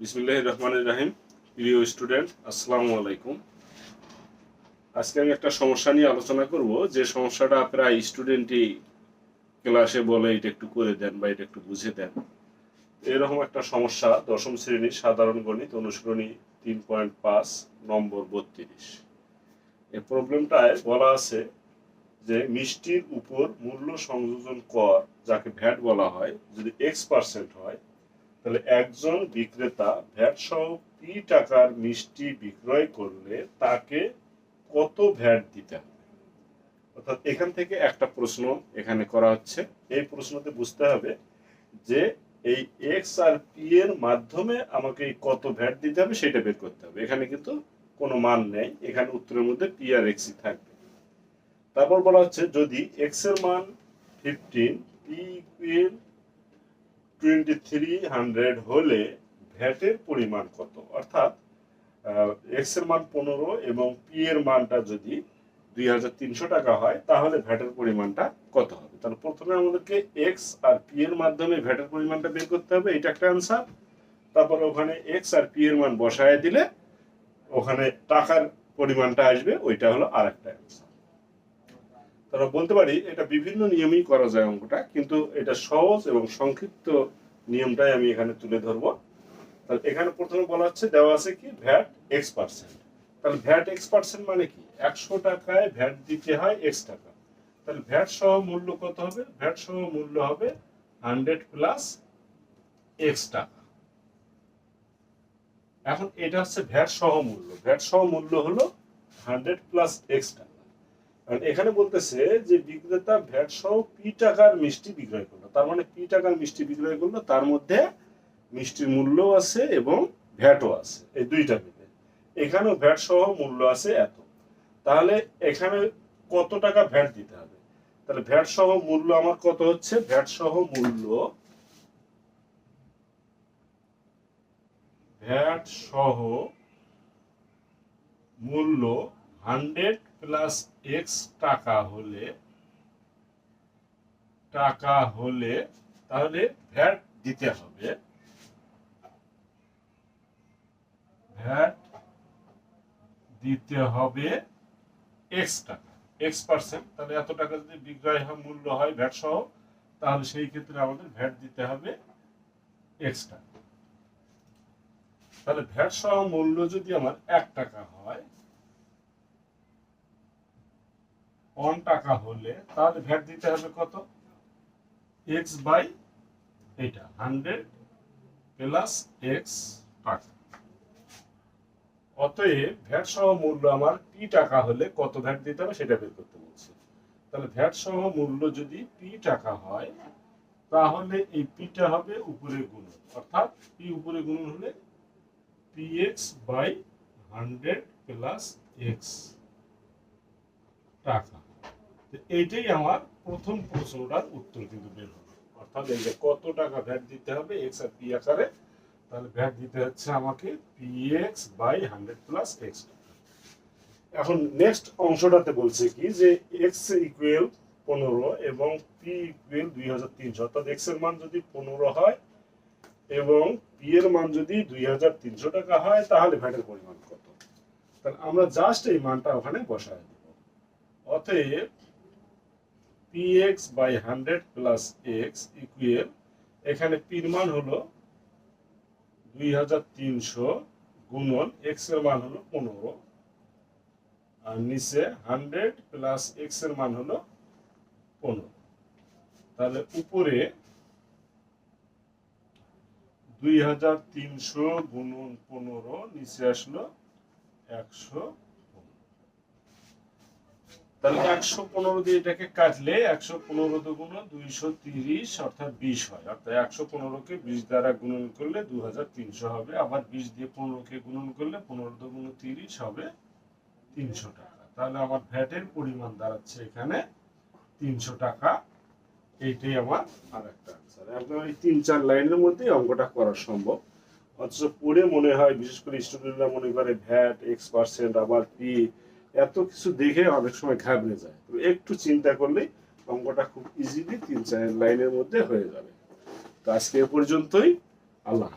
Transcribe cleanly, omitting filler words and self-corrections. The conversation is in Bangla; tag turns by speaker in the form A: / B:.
A: বিসমিল্লাহির রহমানির রহিম। প্রিয় স্টুডেন্ট, আসসালামু আলাইকুম। আজকে আমি একটা সমস্যা নিয়ে আলোচনা করব, যে সমস্যাটা প্রায় স্টুডেন্টই ক্লাসে বলে এটা একটু করে দেন বা এটা একটু বুঝে দেন। এরকম একটা সমস্যা দশম শ্রেণীর সাধারণ গণিত অনুশীলনী 3.5 নম্বর 32। এই প্রবলেমটায় বলা আছে যে মিষ্টির উপর মূল্য সংযোজন কর, যাকে ভ্যাট বলা হয়, যদি X% হয়, তাহলে একজন বিক্রেতা ভ্যাট সহ পি টাকার মিষ্টি বিক্রয় করলে তাকে কত ভ্যাট দিতে হবে। অর্থাৎ এখান থেকে একটা প্রশ্ন এখানে করা হচ্ছে। এই প্রশ্নতে বুঝতে হবে যে এই এক্স আর পি এর মাধ্যমে আমাকে কত ভ্যাট দিতে হবে সেটা বের করতে হবে। এখানে কিন্তু কোনো মান নেই, এখানে উত্তরের মধ্যে পি আর এক্সই থাকবে। তারপর বলা হচ্ছে যদি এক্স এর মান 15, পি ইকুয়াল 2300 হলে ভ্যাটের পরিমাণ কত। অর্থাৎ এক্স এর মান 15 এবং পি এর মানটা যদি 2300 টাকা হয়, তাহলে ভ্যাটের পরিমাণটা কত হবে। তাহলে প্রথমে আমাদেরকে এক্স আর পি এর মাধ্যমে ভ্যাটের পরিমাণটা বের করতে হবে, এটা একটা অ্যান্সার। তারপর ওখানে এক্স আর পি এর মান বসায় দিলে ওখানে টাকার পরিমাণটা আসবে, ওইটা হলো আরেকটা অ্যান্সার। তারা বলতে পারি এটা বিভিন্ন নিয়মেই করা যায় অঙ্কটা, কিন্তু এটা সহজ এবং সংক্ষিপ্ত নিয়মটাই আমি এখানে তুলে ধরবো। তাহলে এখানে প্রথমে বলা হচ্ছে, দেওয়া আছে কি ভ্যাট X%। তাহলে ভ্যাট X% মানে কি, 100 টাকায় ভ্যাট দিতে হয় X টাকা। তাহলে ভ্যাট সহ মূল্য কত হবে? ভ্যাট সহ মূল্য হবে 100 প্লাস X টাকা। এখন এটা হচ্ছে ভ্যাট সহ মূল্য। ভ্যাট সহ মূল্য হলো 100 প্লাস X টাকা। এখানে বলতেছে যে বিক্রেতা ভ্যাট সহ পি টাকার মিষ্টি বিক্রয় করলো। তার মানে পি টাকার মিষ্টি বিক্রয় করলো, তার মধ্যে মিষ্টির মূল্য আছে এবং ভ্যাটও আছে, এই দুইটা মিলে। এখানেও ভ্যাট সহ মূল্য আছে এত। তাহলে এখানে কত টাকা ভ্যাট দিতে হবে? তাহলে ভ্যাট সহ মূল্য আমার কত হচ্ছে? ভ্যাট সহ মূল্য, ভ্যাট সহ মূল্য 100 প্লাস X টাকা হলে তাহলে ভ্যাট দিতে হবে, ভ্যাট দিতে হবে X টাকা, X%। তাহলে এত টাকা যদি বিক্রয় মূল্য হয় ভ্যাট সহ, তাহলে সেই ক্ষেত্রে আমাদের ভ্যাট দিতে হবে X টাকা। তাহলে ভ্যাট সহ মূল্য যদি আমার 1 টাকা হয়, 1 টাকা হলে তাহলে ভ্যাট দিতে হবে কত? X বাই এটা 100 প্লাস X টাকা। অতএব ভ্যাট সহ মূল্য আমার পি টাকা হলে কত ভ্যাট দিতে হবে সেটা বের করতে বলছে। তাহলে ভ্যাট সহ মূল্য যদি পি টাকা হয়, তাহলে এই পিটা হবে উপরে গুণন, অর্থাৎ পি উপরে গুণন হলে P X by 100 plus X টাকা। এইটাই আমার প্রথম প্রশ্নটার উত্তর কিন্তু বের হবে। অর্থাৎ এই যে কত টাকা ভ্যাট দিতে হবে এক্স আর পি আকারে, তাহলে ভ্যাট দিতে হচ্ছে আমাকে P X by 100 plus X. এখন নেক্সট অংশটাতে বলছে কি যে এক্স ইকুয়াল 15 এবং পি ইকুয়াল 2300। অর্থাৎ এক্স এর মান যদি 15 হয় এবং পি এর মান যদি 2300 টাকা হয়, তাহলে ভ্যাটের পরিমাণ কত। তাহলে আমরা জাস্ট এই মানটা ওখানে বসায় দেব। অতএব P X by 100 plus X equal, এখানে পির মান হলো 2300 গুণন এক্স এর মান হলো 15, আর নিচে 100 প্লাস এক্স এর মান হলো 15। তাহলে উপরে 2300 গুণন 15, নিচে আসলো 100। তাহলে 115 দিয়ে এটাকে কাটলে 115 দুগুণ 230 অর্থাৎ 20 হয়। অর্থাৎ 115 কে 20 দ্বারা গুণন করলে 2300 হবে। আবার 20 দিয়ে 15 কে গুণন করলে 15 দুগুণ 30 হবে 300 টাকা। তাহলে আমার ভ্যাটের পরিমাণ দাঁড়াচ্ছে এখানে 300 টাকা। এইটাই আমার আরেকটা আনসার। আপনার এই 3-4 লাইনের মধ্যেই অঙ্কটা করা সম্ভব। অথচ পড়ে মনে হয়, বিশেষ করে স্টুডেন্টরা মনে করে ভ্যাট X%, আবার পি, এত কিছু দেখে অনেক সময় ঘাবড়ে যায়। তো একটু চিন্তা করলেই অঙ্কটা খুব ইজিলি 3-4 লাইনের মধ্যে হয়ে যাবে। তো আজকে এ পর্যন্তই। আল্লাহ।